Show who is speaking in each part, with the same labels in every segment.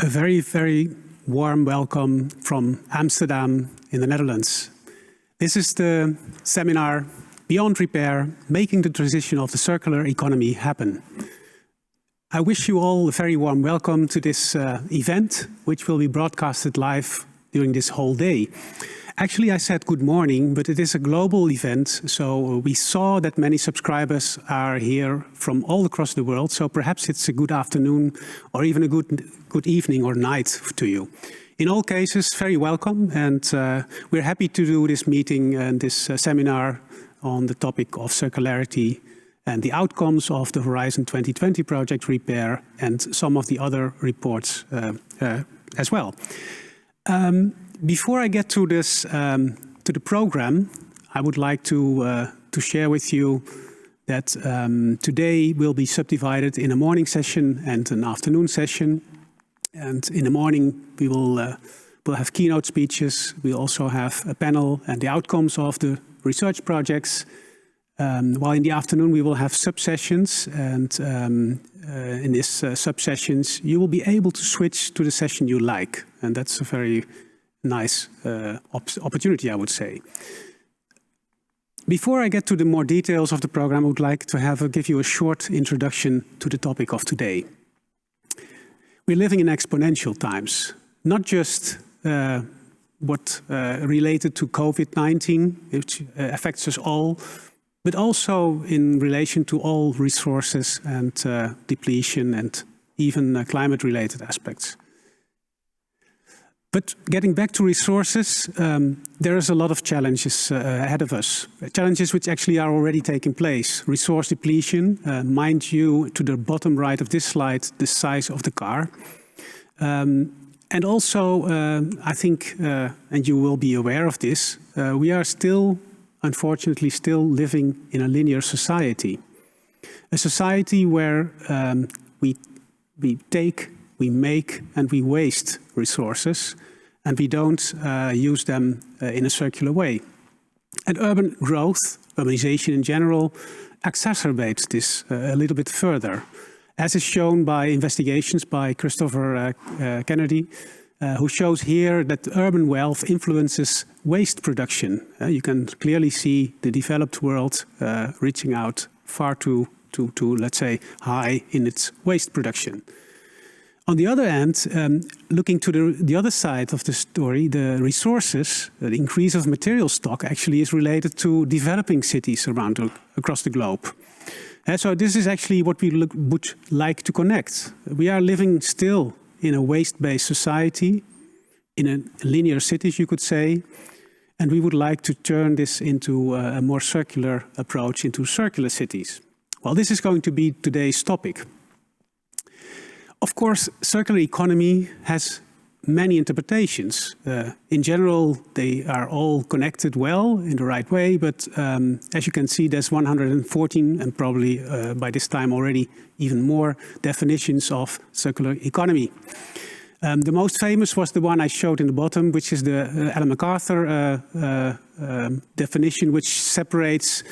Speaker 1: A very, very warm welcome from Amsterdam in the Netherlands. This is the seminar Beyond REPAiR, Making the Transition of the Circular Economy Happen. I wish you all a very warm welcome to this event, which will be broadcasted live during this whole day. Actually, I said good morning, but it is a global event, so we saw that many subscribers are here from all across the world, so perhaps it's a good afternoon or even a good evening or night to you. In all cases, very welcome, and we're happy to do this meeting and this seminar on the topic of circularity and the outcomes of the Horizon 2020 project REPAiR and some of the other reports as well. Before I get to this, to the program, I would like to share with you that today will be subdivided in a morning session and an afternoon session. And in the morning, we will have keynote speeches. We also have a panel and the outcomes of the research projects. While in the afternoon, we will have sub-sessions. And in these sub-sessions, you will be able to switch to the session you like. And that's a very nice opportunity, I would say. Before I get to the more details of the program, I would like to give you a short introduction to the topic of today. We're living in exponential times, not just what related to COVID-19, which affects us all, but also in relation to all resources and depletion and even climate-related aspects. But getting back to resources, there is a lot of challenges ahead of us. Challenges which actually are already taking place. Resource depletion, mind you, to the bottom right of this slide, the size of the car. And also, I think, and you will be aware of this, we are still, unfortunately, still living in a linear society. A society where we take, we make and we waste resources, and we don't use them in a circular way. And urban growth, urbanization in general, exacerbates this a little bit further, as is shown by investigations by Christopher Kennedy, who shows here that urban wealth influences waste production. You can clearly see the developed world reaching out far too, let's say, high in its waste production. On the other hand, looking to the other side of the story, the resources, the increase of material stock actually is related to developing cities across the globe. So this is actually what we would like to connect. We are living still in a waste-based society, in a linear cities, you could say, and we would like to turn this into a more circular approach, into circular cities. Well, this is going to be today's topic. Of course, circular economy has many interpretations. In general, they are all connected well in the right way, but as you can see, there's 114 and probably by this time already even more definitions of circular economy. The most famous was the one I showed in the bottom, which is the Ellen MacArthur definition, which separates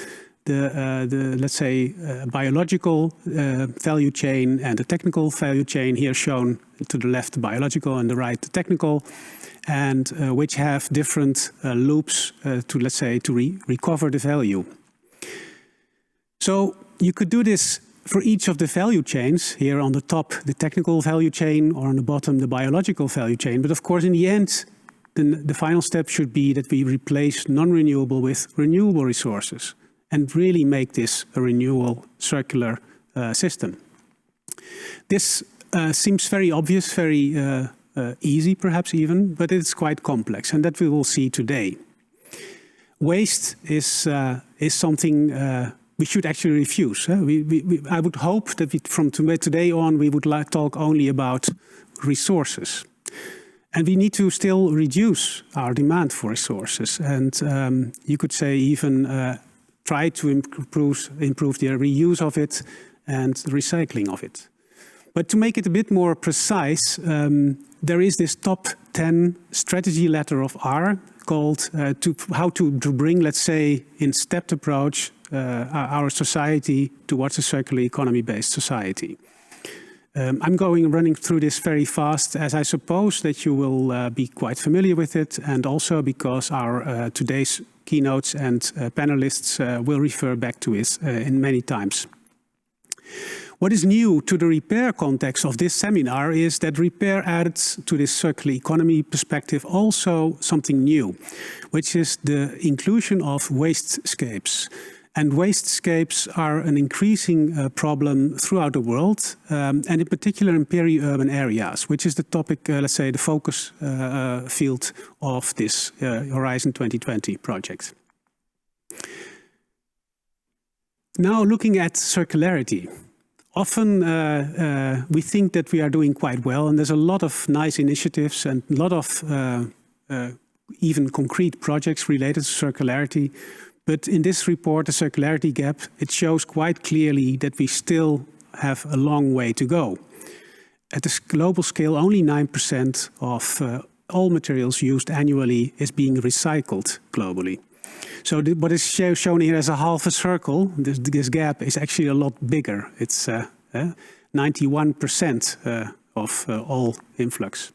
Speaker 1: the let's say, biological value chain and the technical value chain, here shown to the left the biological and the right the technical, and which have different loops to, let's say, to recover the value. So you could do this for each of the value chains, here on the top the technical value chain, or on the bottom the biological value chain, but of course in the end the final step should be that we replace non-renewable with renewable resources and really make this a renewable circular system. This seems very obvious, very easy perhaps even, but it's quite complex, and that we will see today. Waste is something we should actually refuse. I would hope that from today on we would talk only about resources. And we need to still reduce our demand for resources, and you could say even try to improve the reuse of it and recycling of it. But to make it a bit more precise, there is this top 10 strategy letter of R called how to bring, let's say, in stepped approach our society towards a circular economy-based society. I'm running through this very fast, as I suppose that you will be quite familiar with it, and also because our today's keynotes and panelists will refer back to it in many times. What is new to the REPAiR context of this seminar is that REPAiR added to this circular economy perspective also something new, which is the inclusion of wastescapes. And wastescapes are an increasing problem throughout the world, and in particular in peri-urban areas, which is the topic, let's say, the focus field of this Horizon 2020 project. Now, looking at circularity. Often we think that we are doing quite well, and there's a lot of nice initiatives and a lot of even concrete projects related to circularity. But in this report, the circularity gap, it shows quite clearly that we still have a long way to go. At the global scale, only 9% of all materials used annually is being recycled globally. So what is shown here as a half a circle, this gap is actually a lot bigger. It's 91% of all influx.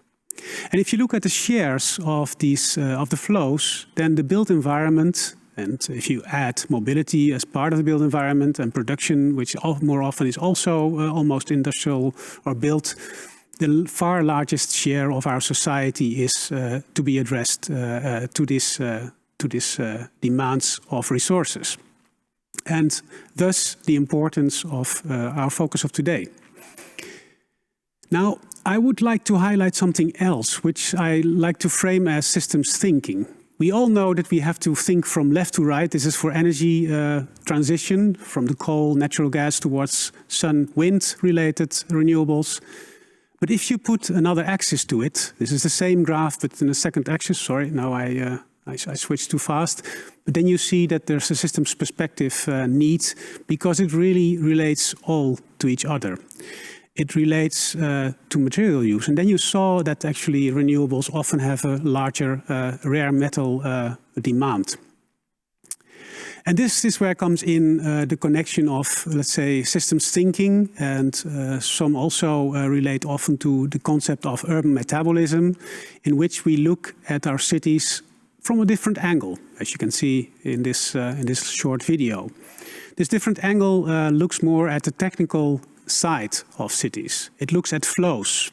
Speaker 1: And if you look at the shares of these of the flows, then the built environment, and if you add mobility as part of the built environment and production, which more often is also almost industrial or built, the far largest share of our society is to be addressed to this demands of resources, and thus the importance of our focus of today. Now, I would like to highlight something else, which I like to frame as systems thinking. We all know that we have to think from left to right. This is for energy transition, from the coal, natural gas towards sun, wind related renewables. But if you put another axis to it, this is the same graph, but in a second axis, sorry, now I switched too fast. But then you see that there's a systems perspective need, because it really relates all to each other. It relates to material use. And then you saw that actually renewables often have a larger rare metal demand. And this is where comes in the connection of, let's say, systems thinking, and some also relate often to the concept of urban metabolism, in which we look at our cities from a different angle, as you can see in this short video. This different angle looks more at the technical side of cities. It looks at flows.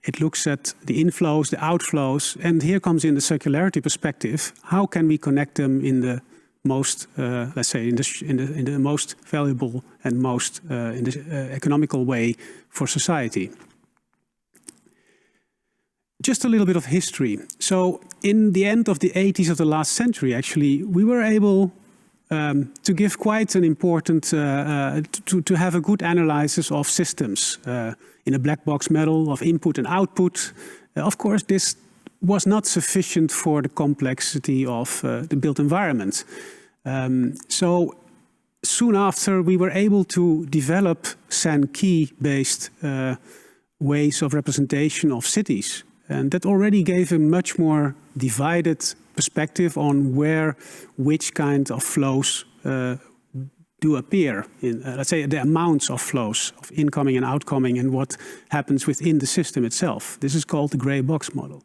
Speaker 1: It looks at the inflows, the outflows, and here comes in the circularity perspective. How can we connect them in the most, let's say, in the most valuable and most in the economical way for society? Just a little bit of history. So in the end of the 80s of the last century, actually, we were able to give quite an important, to have a good analysis of systems in a black box model of input and output. Of course, this was not sufficient for the complexity of the built environment. So soon after, we were able to develop Sankey-based ways of representation of cities. And that already gave a much more divided perspective on where which kind of flows do appear in, let's say, the amounts of flows of incoming and outcoming, and what happens within the system itself. This is called the gray box model.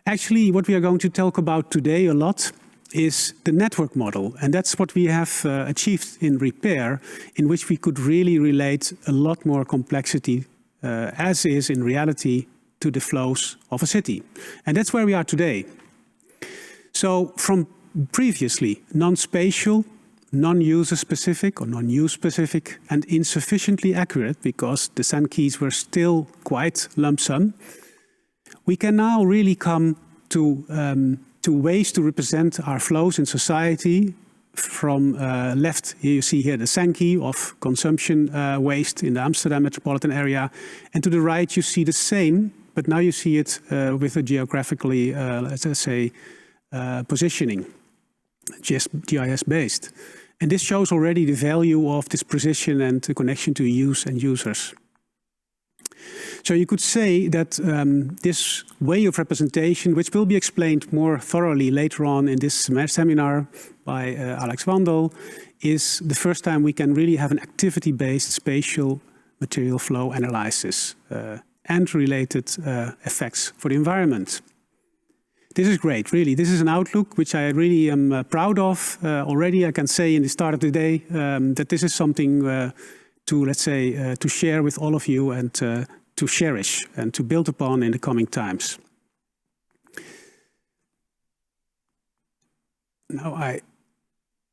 Speaker 1: Actually, what we are going to talk about today a lot is the network model, and that's what we have achieved in REPAiR, in which we could really relate a lot more complexity as is in reality to the flows of a city. And that's where we are today. So from previously non-spatial non-user specific or non-use specific and insufficiently accurate because the sand keys were still quite lump sum, we can now really come to ways to represent our flows in society. From left, here you see here the Sankey of consumption waste in the Amsterdam metropolitan area. And to the right, you see the same, but now you see it with a geographically, let's say, positioning, GIS-based. And this shows already the value of this precision and the connection to use and users. So you could say that this way of representation, which will be explained more thoroughly later on in this seminar by Alex Wandel, is the first time we can really have an activity-based spatial material flow analysis and related effects for the environment. This is great, really. This is an outlook which I really am proud of. Already I can say in the start of the day that this is something to, let's say, to share with all of you and to cherish and to build upon in the coming times. Now I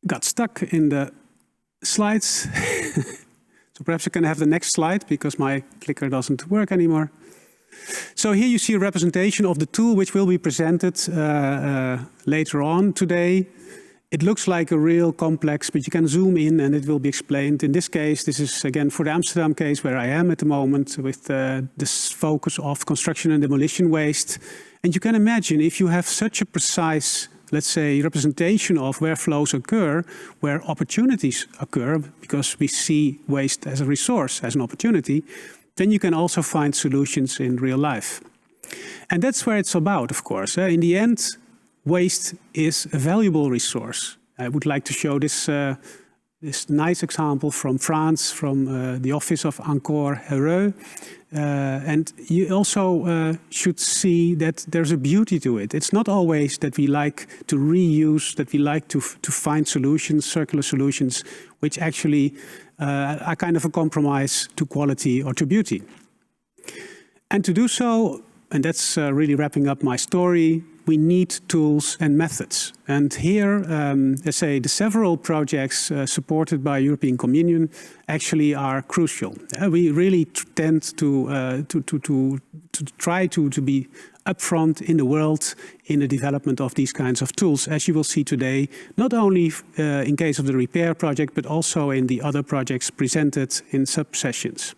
Speaker 1: got stuck in the slides. So perhaps I can have the next slide because my clicker doesn't work anymore. So here you see a representation of the tool which will be presented later on today. It looks like a real complex, but you can zoom in and it will be explained. In this case, this is again for the Amsterdam case where I am at the moment with this focus of construction and demolition waste. And you can imagine if you have such a precise, let's say, representation of where flows occur, where opportunities occur, because we see waste as a resource, as an opportunity, then you can also find solutions in real life. And that's where it's about, of course. In the end, waste is a valuable resource. I would like to show this, this nice example from France, from the office of Encore Heureux. And you also should see that there's a beauty to it. It's not always that we like to reuse, that we like to find solutions, circular solutions, which actually are kind of a compromise to quality or to beauty. And to do so, and that's really wrapping up my story, we need tools and methods. And here, let's say, the several projects supported by European Communion actually are crucial. We really tend to try to be upfront in the world in the development of these kinds of tools, as you will see today, not only in case of the REPAiR project, but also in the other projects presented in sub-sessions.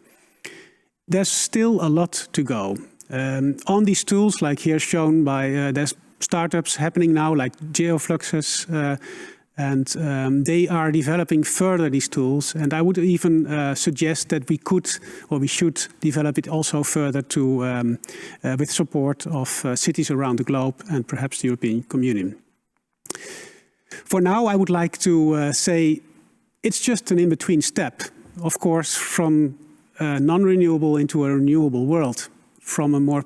Speaker 1: There's still a lot to go. On these tools, like here shown by, there's startups happening now, like Geofluxes, and they are developing further these tools. And I would even suggest that we could, or we should develop it also further to, with support of cities around the globe and perhaps the European Communion. For now, I would like to say it's just an in-between step, of course, from non-renewable into a renewable world, from a more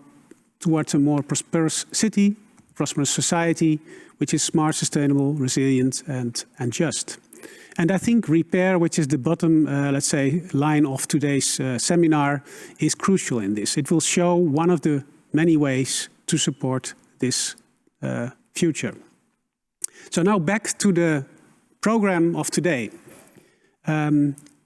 Speaker 1: towards a more prosperous city, prosperous society, which is smart, sustainable, resilient, and just. And I think REPAiR, which is the bottom, let's say, line of today's seminar, is crucial in this. It will show one of the many ways to support this future. So now back to the program of today.